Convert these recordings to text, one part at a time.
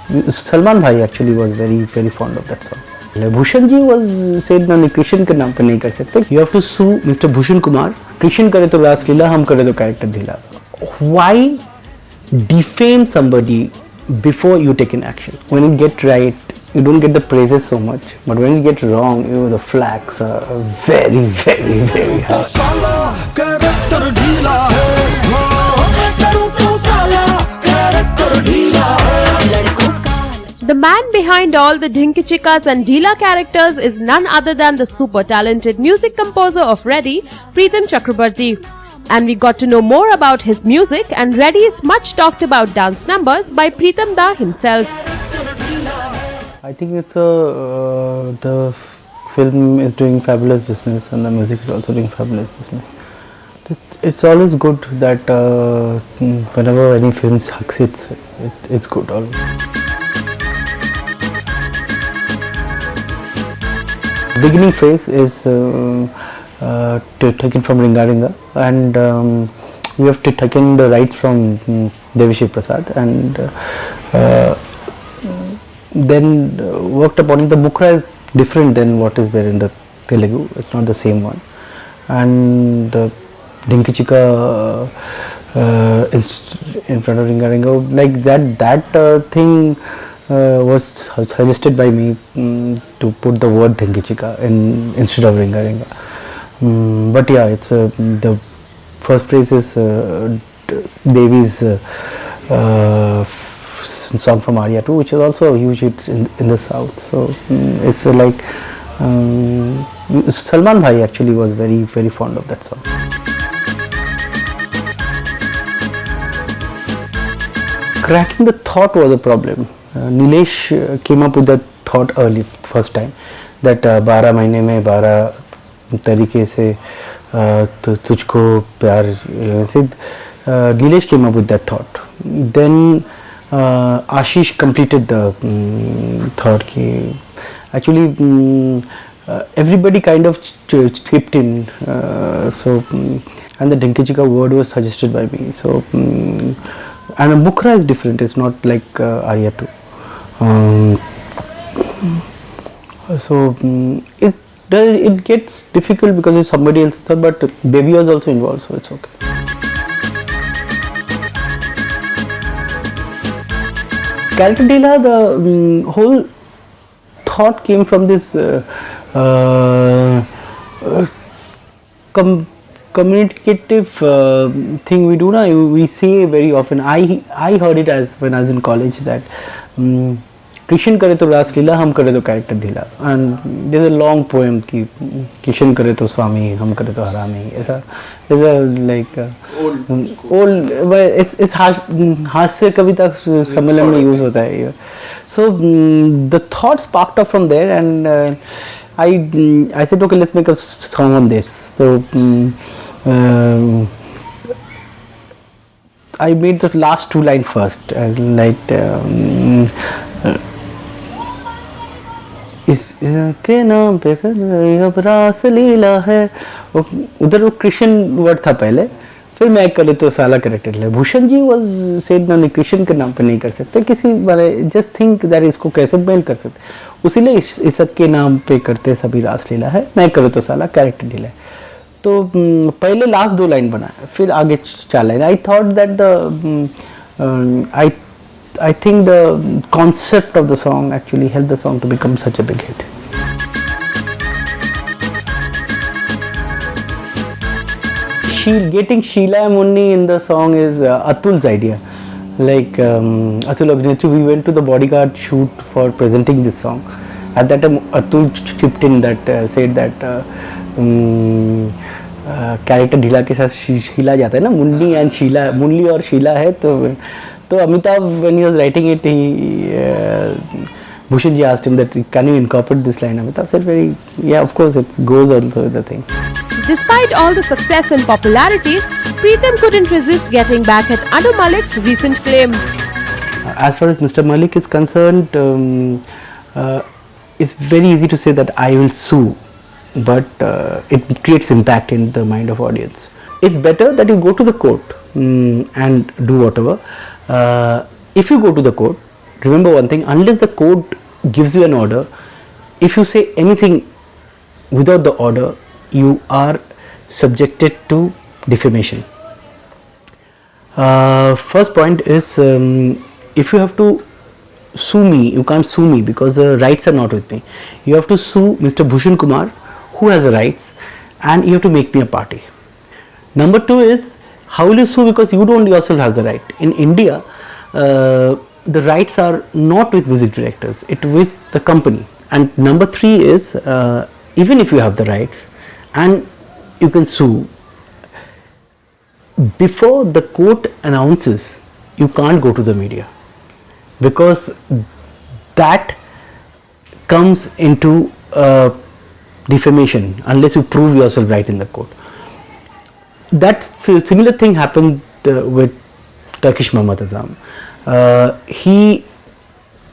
Salman Bhai actually was very fond of that song. Bhushan ji was said ना Krishan के नाम पे नहीं कर सकते. You have to sue Mr. Bhushan Kumar. Krishan करे तो रास लीला, हम करे तो character ढीला. Why defame somebody before you take an action? When you get right, you don't get the praises so much, but when you get wrong, the flags are very The man behind all the Dhinki Chikkas and Dheela characters is none other than the super talented music composer of Reddy, Preetham Chakrabarti. And we got to know more about his music and Reddy's much talked about dance numbers by Preetham Da himself. I think it's the film is doing fabulous business and the music is also doing fabulous business. It's always good that whenever any film succeeds, it's good always. Beginning phase is taken from Ringa Ringa, and we have taken the rights from Devishree Prasad, and then worked upon it. The Mukra is different than what is there in the Telugu. It's not the same one, and the Dhinki Chikka in front of Ringa Ringa, like that thing was suggested by me to put the word Dhinki Chikka instead of Ringa Ringa. But yeah, it's the first phrase is Devi's song from Arya 2, which is also a huge hit in the south. So it's like Salman Bhai actually was very fond of that song. Cracking the thought was a problem. Nilesh came up with that thought early, first time, that 12 महीने में 12 तरीके से तुझको प्यार. Nilesh came up with that thought. Then Ashish completed the thought. Actually everybody kind of chipped in. So and the Dhinki Chikka word was suggested by me. So and the Mukra is different. It's not like Arya 2. So it gets difficult because it's somebody else's thought, but Devi was also involved, so it's okay. Character Dheela, the whole thought came from this communicative thing we do now. We say very often. I heard it as when I was in college that Krishan करे तो रास लीला, हम करे तो character ढीला. And there's a long poem कि Krishan करे तो स्वामी, हम करे तो हरामी. ऐसा there's a like old it's हास्य कविता सम्मेलन में use होता है. So the thought sparked up from there, and I said, okay, let's make a song on this. So I made the last two lines first. I liked इसके नाम पे अब रास लीला है. उधर वो कृष्ण वर्ड था पहले, फिर मैं करे तो साला करेक्टर ले. भूषण जी वाज सेड ना कृष्ण के नाम पे नहीं कर सकते, किसी वाले जस्ट थिंक दैट इसको कैसे मेल कर सकते, उसीलिए इस के नाम पे करते सभी रास लीला है, मैं करे तो साला कैरेक्टर ढीला है. तो पहले लास्ट 2 लाइन बनाया, फिर आगे 4 line. I thought that the I think the concept of the song actually helped the song to become such a big hit. Getting Sheila Munni in the song is Atul's idea. Like Atul Abhinetri, we went to the Bodyguard shoot for presenting this song. At that time, Atul chipped in that said that character ढीला के साथ शीला जाता है ना, Munni and Sheila, Munni और शीला है. तो Amitabh, when he was writing it, Bhushan ji asked him that, can you incorporate this line? Amitabh said yeah, of course, it goes also with the thing. Despite all the success and popularities, Preetham couldn't resist getting back at Anu Malik's recent claim. As far as Mr. Malik is concerned, it's very easy to say that I will sue, but it creates impact in the mind of audience. It's better that you go to the court and do whatever. If you go to the court, remember one thing, unless the court gives you an order, if you say anything without the order, you are subjected to defamation. First point is, if you have to sue me, you can't sue me because the rights are not with me. You have to sue Mr. Bhushan Kumar, who has the rights, and you have to make me a party. Number two is, how will you sue, because you don't yourself have the right. In India, the rights are not with music directors, it with the company. And number three is, even if you have the rights and you can sue, before the court announces, you can't go to the media, because that comes into defamation unless you prove yourself right in the court. That similar thing happened with Turkish Mohammad Azam. He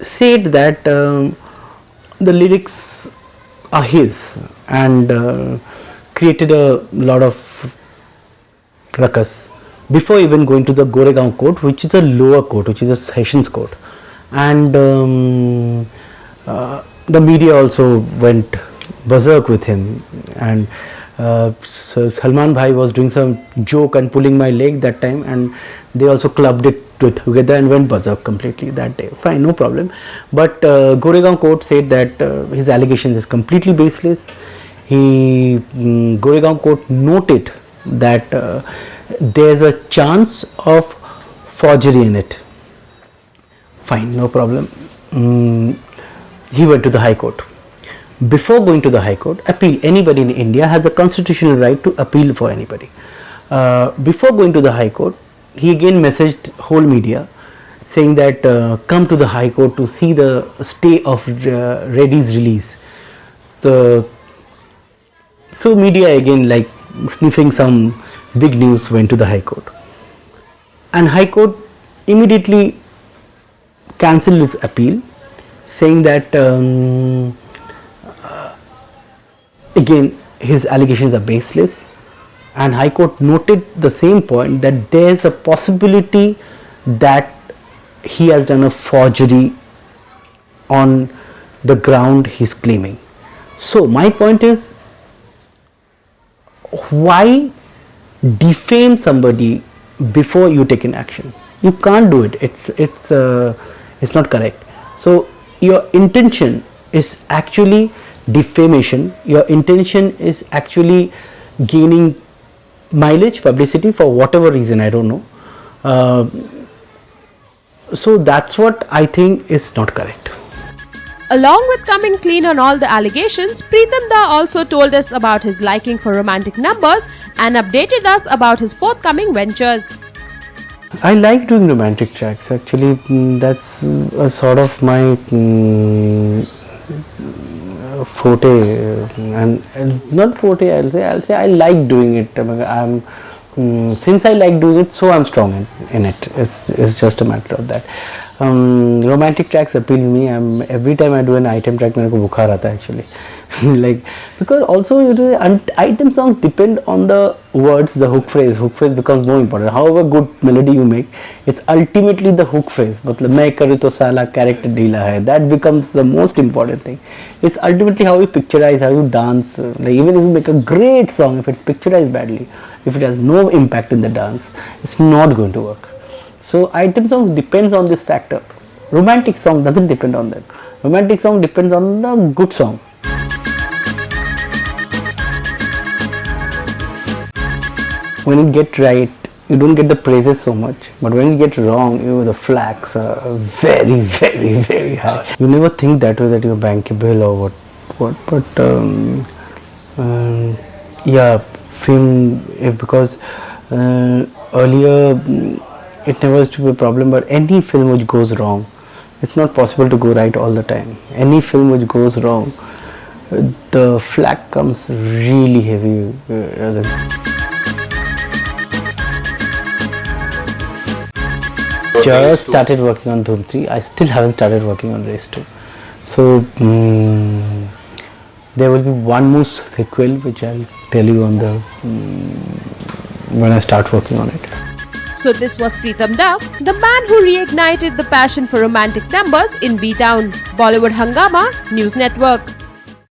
said that the lyrics are his, and created a lot of ruckus before even going to the Goregaon court, which is a lower court, which is a sessions court. And the media also went berserk with him, and so Salman Bhai was doing some joke and pulling my leg that time, and they also clubbed it together and went berserk completely that day. Fine, no problem. But Goregaon court said that his allegations is completely baseless. Goregaon court noted that there's a chance of forgery in it. Fine, no problem. He went to the High Court. Before going to the High Court, appeal. Anybody in India has a constitutional right to appeal for anybody. Before going to the High Court, he again messaged whole media saying that come to the High Court to see the stay of Reddy's release. So media again, like sniffing some big news, went to the High Court, and High Court immediately cancelled his appeal, saying that again his allegations are baseless, and High Court noted the same point, that there is a possibility that he has done a forgery on the ground he is claiming. So my point is, why defame somebody before you take an action? You can't do it. It's not correct. So your intention is actually defamation. Your intention is actually gaining mileage, publicity, for whatever reason, I don't know. So that's what I think is not correct. Along with coming clean on all the allegations, Pritam Da also told us about his liking for romantic numbers and updated us about his forthcoming ventures. I like doing romantic tracks. Actually, that's a sort of my forte, and not forte. I'll say I like doing it. Since I like doing it, so I'm strong in it. It's just a matter of that. Romantic tracks appeal me. Every time I do an item track, मेरे को बुखार आता है actually. Like, because also item songs depend on the words, the hook phrase. Hook phrase becomes more important. However good melody you make, it's ultimately the hook phrase. मतलब मैं करूँ तो साला character ढीला है. That becomes the most important thing. It's ultimately how you picturize, how you dance. Like, even if you make a great song, if it's picturized badly, if it has no impact in the dance, it's not going to work. So item songs depends on this factor. Romantic song doesn't depend on that. Romantic song depends on the good song. When you get right, you don't get the praises so much, but when you get wrong, the flags are very, very, very high. You never think that way, that you're bankable or what. But yeah, film, because earlier it never used to be a problem, but any film which goes wrong, it's not possible to go right all the time. Any film which goes wrong, the flag comes really heavy. Just started working on Dhoom 3. I still haven't started working on Race 2. So there will be one more sequel which I'll tell you on the when I start working on it. So this was Pritam Da, the man who reignited the passion for romantic numbers in B-Town. Bollywood Hungama News Network.